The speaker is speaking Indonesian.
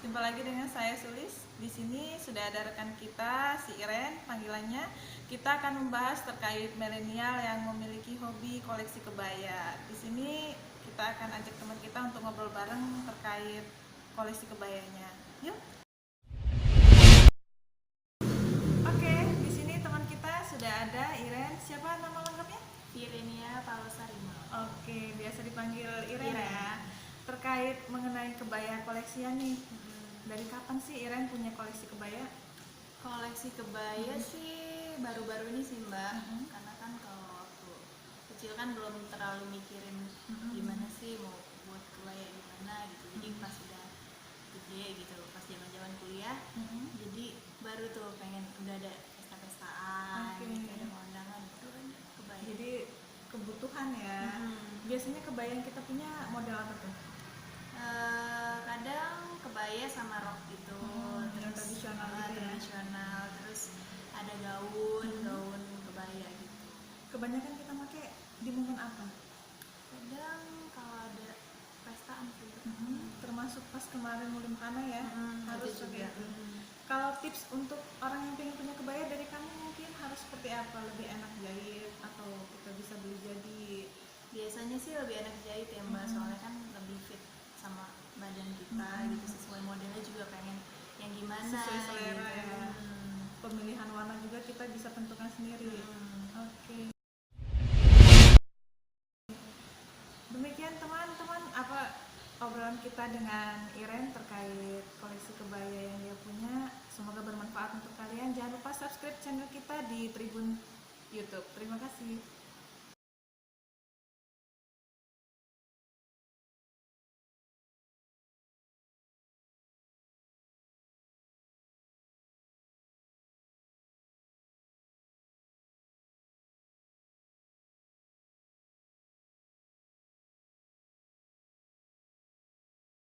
Jumpa lagi dengan saya Sulis. Di sini sudah ada rekan kita, si Iren, panggilannya. Kita akan membahas terkait milenial yang memiliki hobi koleksi kebaya. Di sini kita akan ajak teman kita untuk ngobrol bareng terkait koleksi kebayanya. Yuk. Oke, di sini teman kita sudah ada Iren. Siapa nama lengkapnya? Irenia Palosarima. Oke, biasa dipanggil Iren Iren. ya. Terkait mengenai kebaya koleksian nih. Dari kapan sih Iren punya koleksi kebaya? Koleksi kebaya sih baru-baru ini sih Mbak. Karena kan kalau waktu kecil kan belum terlalu mikirin gimana sih mau buat kebaya gimana gitu. Jadi pas udah gede gitu, pas zaman-zaman kuliah, jadi baru tuh pengen udah ada pesta-pestaan, Oke. gitu, ada kondangan gitu kan kebaya. Jadi kebutuhan ya. Biasanya kebaya yang kita punya model apa tuh? Kadang kebaya sama rok gitu, Yang tradisional gitu ya? tradisional, terus ada gaun kebaya gitu. Kebanyakan kita pakai di momen apa? Kadang kalau ada pestaan sih. Termasuk pas kemarin mulim kana ya, harus Itu pakai juga. itu. Kalau tips untuk orang yang pengen punya kebaya dari kamu mungkin harus seperti apa? Lebih enak jahit atau kita bisa beli jadi? Biasanya sih lebih enak jahit ya Mbak, soalnya kan lebih fit sama badan kita gitu, sesuai modelnya juga pengen yang gimana Sesuai selera gitu. ya. Pemilihan warna juga kita bisa tentukan sendiri. Oke. Demikian teman-teman obrolan kita dengan Iren terkait koleksi kebaya yang dia punya. Semoga bermanfaat untuk kalian. Jangan lupa subscribe channel kita di Tribun YouTube. Terima kasih.